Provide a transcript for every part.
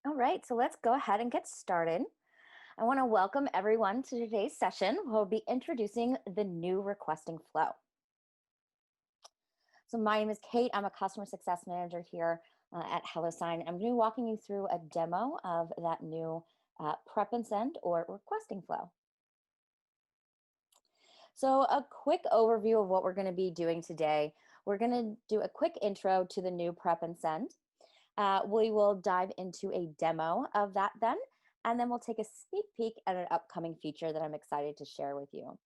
All right, so let's go ahead and get started. I want to welcome everyone to today's session. We'll be introducing the new requesting flow. So my name is Kate. I'm a customer success manager here at HelloSign. I'm going to be walking you through a demo of that new prep and send or requesting flow. So a quick overview of what we're going to be doing today. We're going to do a quick intro to the new prep and send. We will dive into a demo of that then, and then we'll take a sneak peek at an upcoming feature that I'm excited to share with you.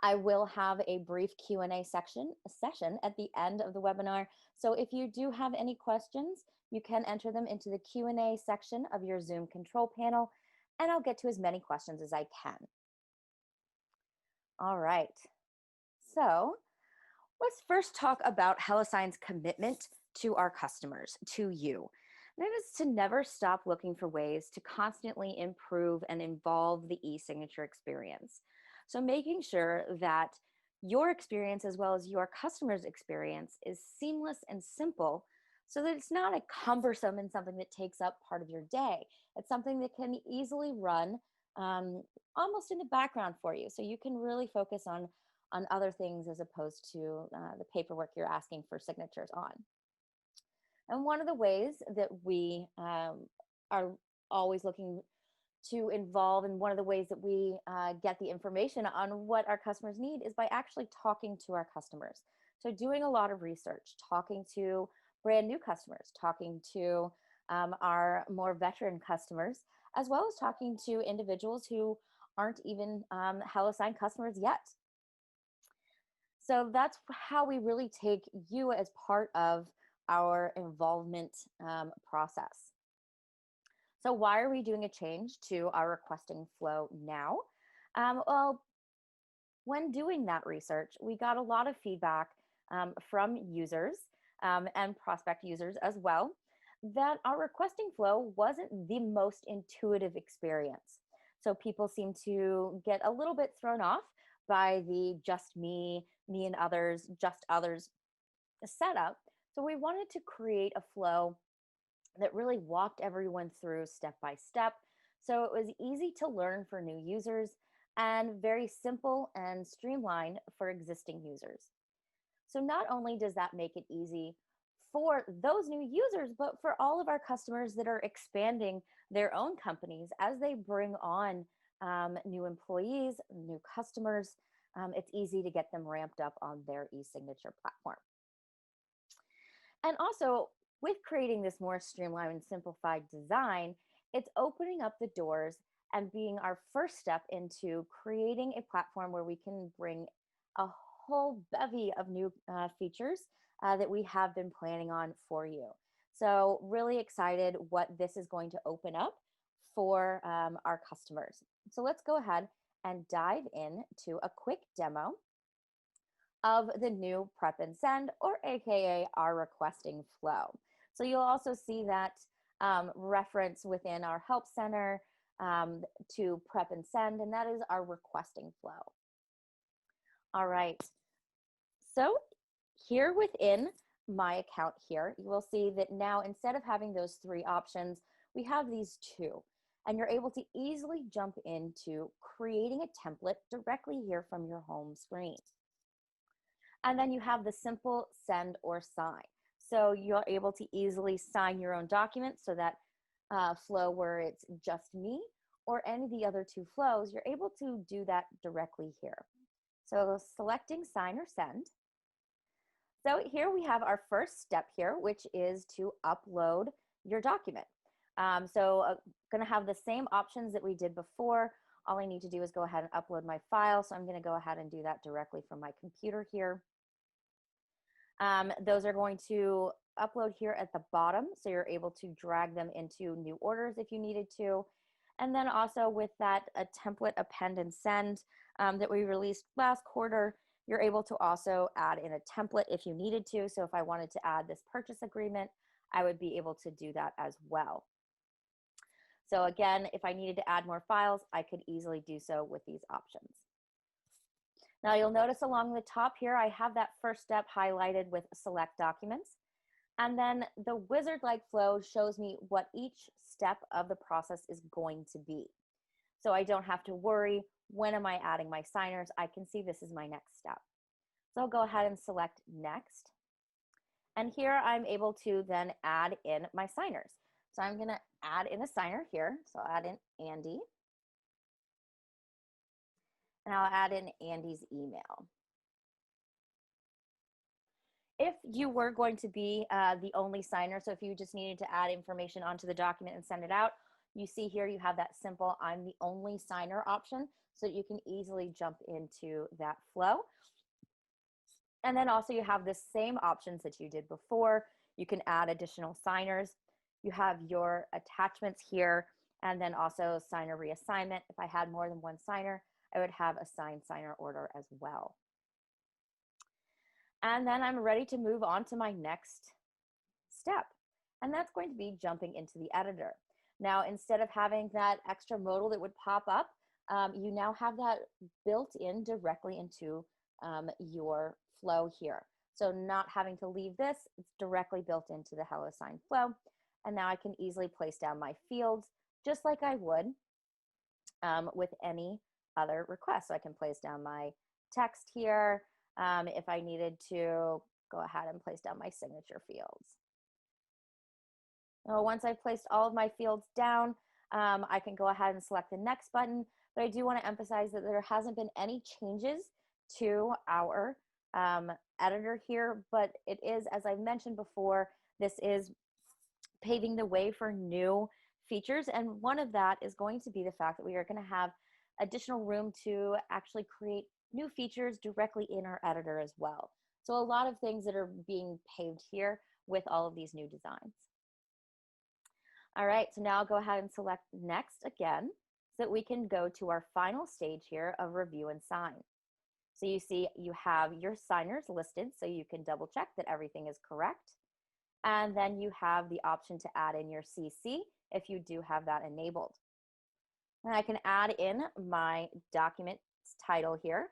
I will have a brief Q&A session at the end of the webinar. So if you do have any questions, you can enter them into the Q&A section of your Zoom control panel, and I'll get to as many questions as I can. All right, so let's first talk about HelloSign's commitment to our customers, to you. And it is to never stop looking for ways to constantly improve and evolve the e-signature experience. So making sure that your experience as well as your customer's experience is seamless and simple so that it's not a cumbersome and something that takes up part of your day. It's something that can easily run almost in the background for you. So you can really focus on other things as opposed to the paperwork you're asking for signatures on. And one of the ways that we are always looking to involve, and one of the ways that we get the information on what our customers need is by actually talking to our customers. So doing a lot of research, talking to brand new customers, talking to our more veteran customers, as well as talking to individuals who aren't even HelloSign customers yet. So that's how we really take you as part of our involvement process. So why are we doing a change to our requesting flow now? Well, when doing that research, we got a lot of feedback from users and prospect users as well, that our requesting flow wasn't the most intuitive experience. So people seem to get a little bit thrown off by the just me and others, just others setup. So we wanted to create a flow that really walked everyone through step by step. So it was easy to learn for new users and very simple and streamlined for existing users. So not only does that make it easy for those new users, but for all of our customers that are expanding their own companies as they bring on new employees, new customers, it's easy to get them ramped up on their e-signature platform. And also, with creating this more streamlined and simplified design, it's opening up the doors and being our first step into creating a platform where we can bring a whole bevy of new features that we have been planning on for you. So really excited what this is going to open up for our customers. So let's go ahead and dive into a quick demo of the new prep and send, or AKA our requesting flow. So you'll also see that reference within our help center to prep and send, and that is our requesting flow. All right, so here within my account here, you will see that now instead of having those three options, we have these two. And you're able to easily jump into creating a template directly here from your home screen. And then you have the simple send or sign. So you're able to easily sign your own document, so that flow where it's just me or any of the other two flows, you're able to do that directly here. So selecting sign or send. So here we have our first step here, which is to upload your document. Going to have the same options that we did before. All I need to do is go ahead and upload my file. So I'm going to go ahead and do that directly from my computer here. Those are going to upload here at the bottom. So you're able to drag them into new orders if you needed to. And then also with that, a template append and send that we released last quarter, you're able to also add in a template if you needed to. So if I wanted to add this purchase agreement, I would be able to do that as well. So again, if I needed to add more files, I could easily do so with these options. Now you'll notice along the top here, I have that first step highlighted with select documents. And then the wizard-like flow shows me what each step of the process is going to be. So I don't have to worry, when am I adding my signers? I can see this is my next step. So I'll go ahead and select next. And here I'm able to then add in my signers. So I'm gonna add in a signer here. So I'll add in Andy. And I'll add in Andy's email. If you were going to be the only signer, so if you just needed to add information onto the document and send it out, you see here you have that simple I'm the only signer option, so that you can easily jump into that flow. And then also you have the same options that you did before. You can add additional signers. You have your attachments here, and then also signer reassignment. If I had more than one signer, I would have a signed signer order as well. And then I'm ready to move on to my next step. And that's going to be jumping into the editor. Now, instead of having that extra modal that would pop up, you now have that built in directly into your flow here. So not having to leave this, it's directly built into the HelloSign flow. And now I can easily place down my fields just like I would with any other request. So I can place down my text here. If I needed to go ahead and place down my signature fields. Now, once I've placed all of my fields down, I can go ahead and select the next button, but I do want to emphasize that there hasn't been any changes to our editor here, but it is, as I mentioned before, this is paving the way for new features, and one of that is going to be the fact that we are going to have additional room to actually create new features directly in our editor as well. So a lot of things that are being paved here with all of these new designs. All right, so now I'll go ahead and select next again so that we can go to our final stage here of review and sign. So you see you have your signers listed, so you can double check that everything is correct. And then you have the option to add in your CC if you do have that enabled. And I can add in my document title here.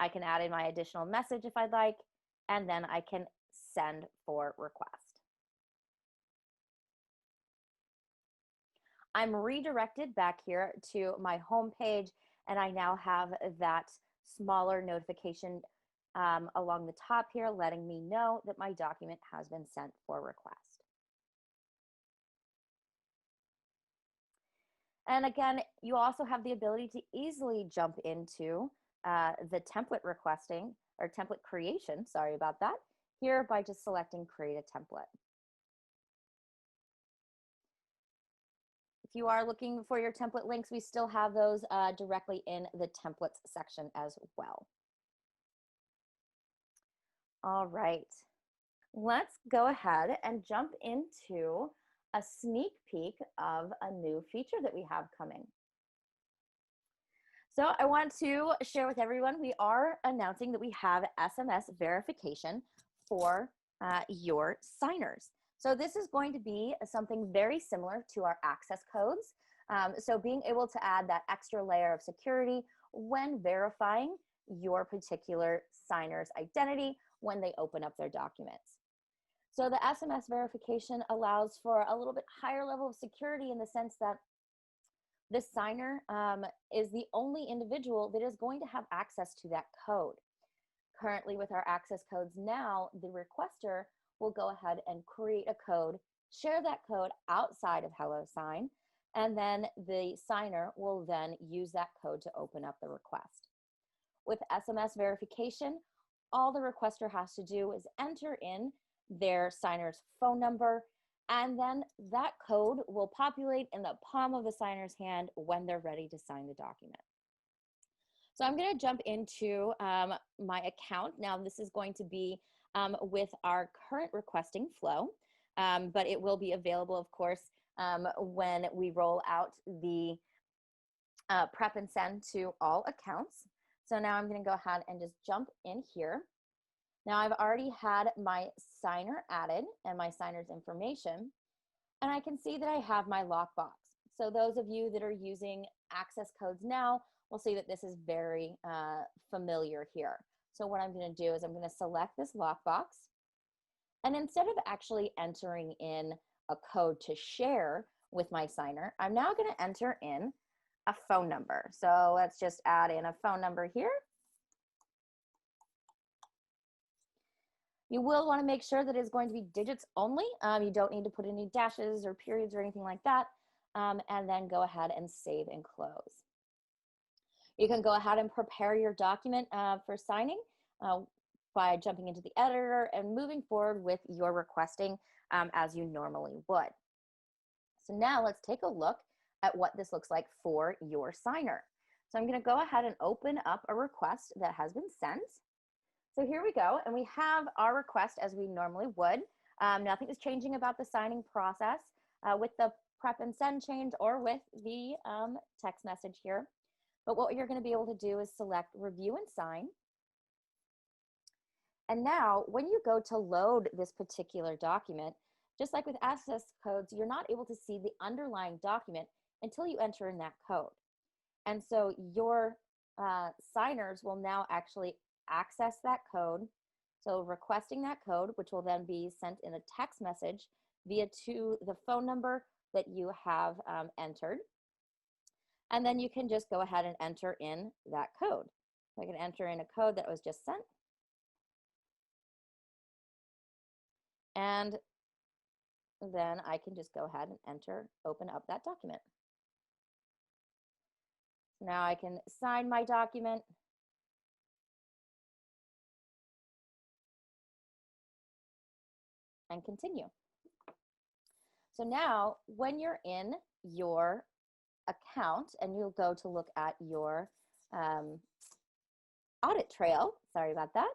I can add in my additional message if I'd like, and then I can send for request. I'm redirected back here to my home page, and I now have that smaller notification along the top here letting me know that my document has been sent for request. And again, you also have the ability to easily jump into the template requesting or template creation, sorry about that, here by just selecting create a template. If you are looking for your template links, we still have those directly in the templates section as well. All right, let's go ahead and jump into a sneak peek of a new feature that we have coming. So I want to share with everyone, we are announcing that we have SMS verification for your signers. So this is going to be something very similar to our access codes. So being able to add that extra layer of security when verifying your particular signer's identity when they open up their documents. So the SMS verification allows for a little bit higher level of security in the sense that the signer is the only individual that is going to have access to that code. Currently with our access codes now, the requester will go ahead and create a code, share that code outside of HelloSign, and then the signer will then use that code to open up the request. With SMS verification, all the requester has to do is enter in their signer's phone number, and then that code will populate in the palm of the signer's hand when they're ready to sign the document. So I'm going to jump into my account. Now this is going to be with our current requesting flow, but it will be available, of course, when we roll out the prep and send to all accounts. So now I'm going to go ahead and just jump in here. Now I've already had my signer added and my signer's information, and I can see that I have my lockbox. So those of you that are using access codes now will see that this is very familiar here. So what I'm going to do is I'm going to select this lockbox. And instead of actually entering in a code to share with my signer, I'm now going to enter in a phone number. So let's just add in a phone number here. You will want to make sure that it's going to be digits only. You don't need to put any dashes or periods or anything like that. And then go ahead and save and close. You can go ahead and prepare your document for signing by jumping into the editor and moving forward with your requesting as you normally would. So now let's take a look at what this looks like for your signer. So I'm going to go ahead and open up a request that has been sent. So here we go, and we have our request as we normally would. Nothing is changing about the signing process with the prep and send change or with the text message here. But what you're going to be able to do is select review and sign. And now when you go to load this particular document, just like with access codes, you're not able to see the underlying document until you enter in that code. And so your signers will now actually access that code. So requesting that code, which will then be sent in a text message via to the phone number that you have entered. And then you can just go ahead and enter in that code. So I can enter in a code that was just sent. And then I can just go ahead and open up that document. Now I can sign my document. And continue. So now when you're in your account and you'll go to look at your audit trail, sorry about that.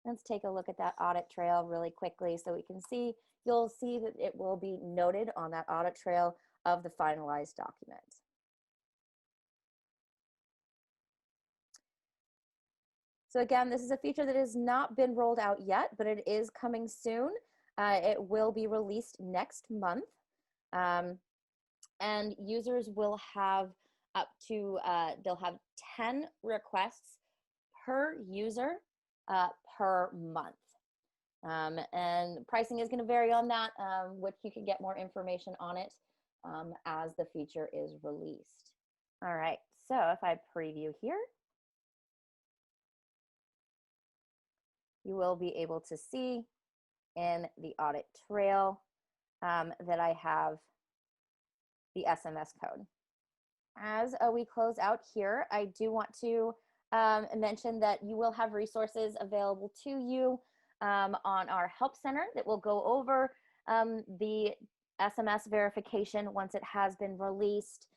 Let's take a look at that audit trail really quickly so we can see, you'll see that it will be noted on that audit trail of the finalized document. So again, this is a feature that has not been rolled out yet, but it is coming soon. It will be released next month. And users will have up to, they'll have 10 requests per user per month. And pricing is going to vary on that, which you can get more information on it as the feature is released. All right, so if I preview here, you will be able to see in the audit trail that I have the SMS code. As we close out here, I do want to mention that you will have resources available to you on our Help Center that will go over the SMS verification once it has been released,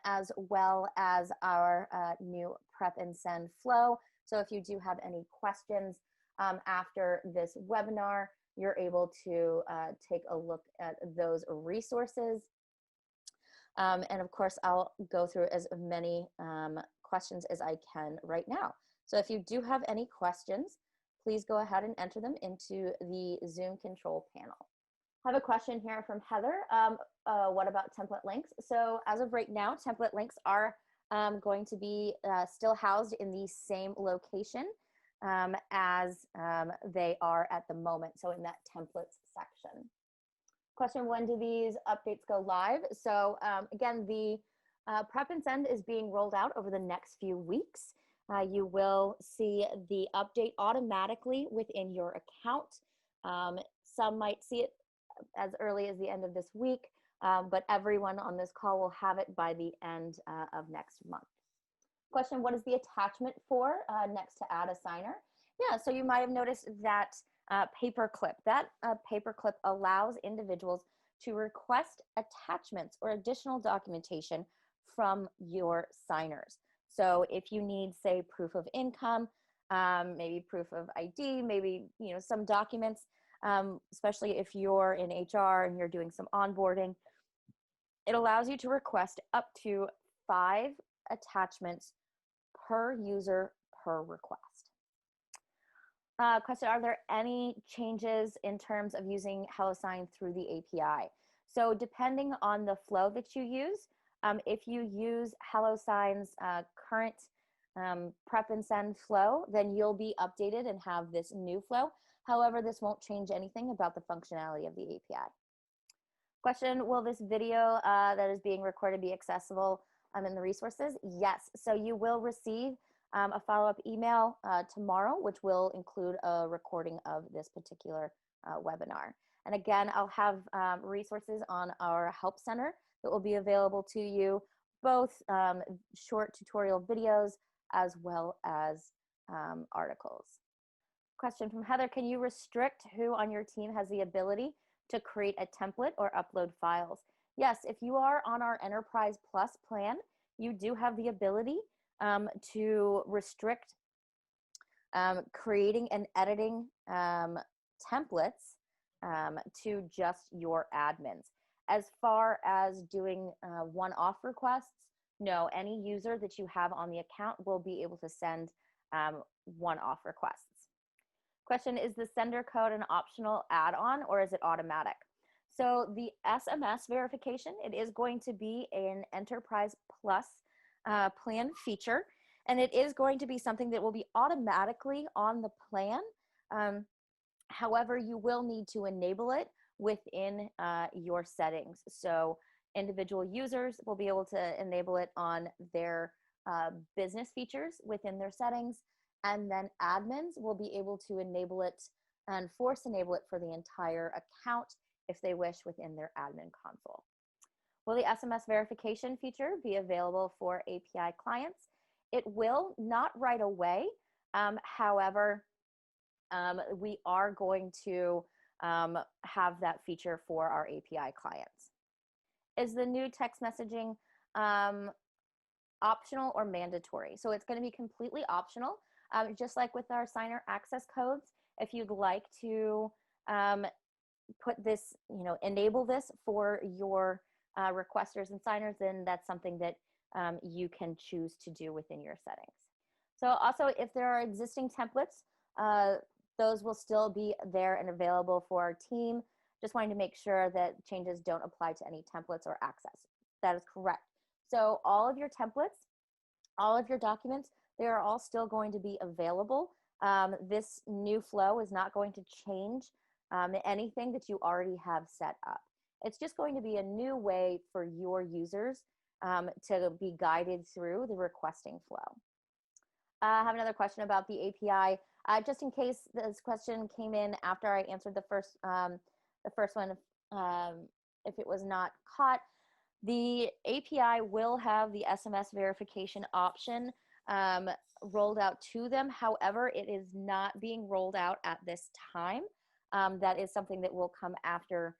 as well as our new prep and send flow. So if you do have any questions after this webinar, you're able to take a look at those resources. And of course, I'll go through as many questions as I can right now. So if you do have any questions, please go ahead and enter them into the Zoom control panel. I have a question here from Heather. What about template links? So as of right now, template links are going to be still housed in the same location as they are at the moment. So in that templates section. Question, when do these updates go live? So again, the prep and send is being rolled out over the next few weeks. You will see the update automatically within your account. Some might see it as early as the end of this week, but everyone on this call will have it by the end of next month. Question, what is the attachment for next to add a signer? Yeah, so you might have noticed that paperclip. That paperclip allows individuals to request attachments or additional documentation from your signers. So if you need, say, proof of income, maybe proof of ID, maybe some documents, especially if you're in HR and you're doing some onboarding, it allows you to request up to 5 attachments per user per request. Question, are there any changes in terms of using HelloSign through the API? So depending on the flow that you use, if you use HelloSign's current prep and send flow, then you'll be updated and have this new flow. However, this won't change anything about the functionality of the API. Question, will this video that is being recorded be accessible in the resources? Yes, so you will receive a follow-up email tomorrow, which will include a recording of this particular webinar. And again, I'll have resources on our Help Center that will be available to you, both short tutorial videos as well as articles. Question from Heather, can you restrict who on your team has the ability to create a template or upload files? Yes, if you are on our Enterprise Plus plan, you do have the ability to restrict creating and editing templates to just your admins. As far as doing one-off requests, no, any user that you have on the account will be able to send one-off requests. Question, is the sender code an optional add-on or is it automatic? So the SMS verification, it is going to be an Enterprise Plus plan feature, and it is going to be something that will be automatically on the plan. However, you will need to enable it within your settings. So individual users will be able to enable it on their business features within their settings, and then admins will be able to enable it and force enable it for the entire account if they wish within their admin console. Will the SMS verification feature be available for API clients? It will, not right away. However, we are going to have that feature for our API clients. Is the new text messaging optional or mandatory? So it's going to be completely optional. Just like with our signer access codes, if you'd like to put this, enable this for your requesters and signers, then that's something that you can choose to do within your settings. So also, if there are existing templates, those will still be there and available for our team. Just wanting to make sure that changes don't apply to any templates or access. That is correct. So all of your templates, all of your documents, they are all still going to be available. This new flow is not going to change anything that you already have set up. It's just going to be a new way for your users to be guided through the requesting flow. I have another question about the API. Just in case this question came in after I answered the first one, if it was not caught, the API will have the SMS verification option rolled out to them. However, it is not being rolled out at this time. That is something that will come after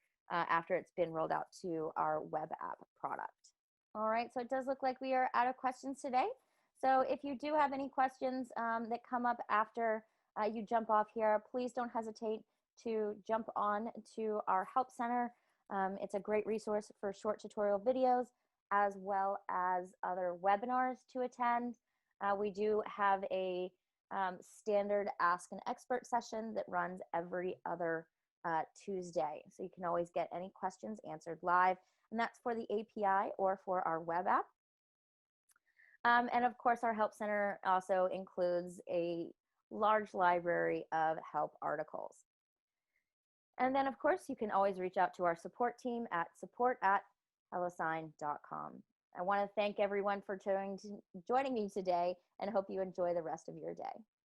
it's been rolled out to our web app product. All right, so it does look like we are out of questions today. So if you do have any questions that come up after you jump off here, please don't hesitate to jump on to our Help Center. It's a great resource for short tutorial videos as well as other webinars to attend. We do have a standard Ask an Expert session that runs every other Tuesday. So you can always get any questions answered live, and that's for the API or for our web app. And of course, our Help Center also includes a large library of help articles. And then, of course, you can always reach out to our support team at support@HelloSign.com. I want to thank everyone for joining me today and hope you enjoy the rest of your day.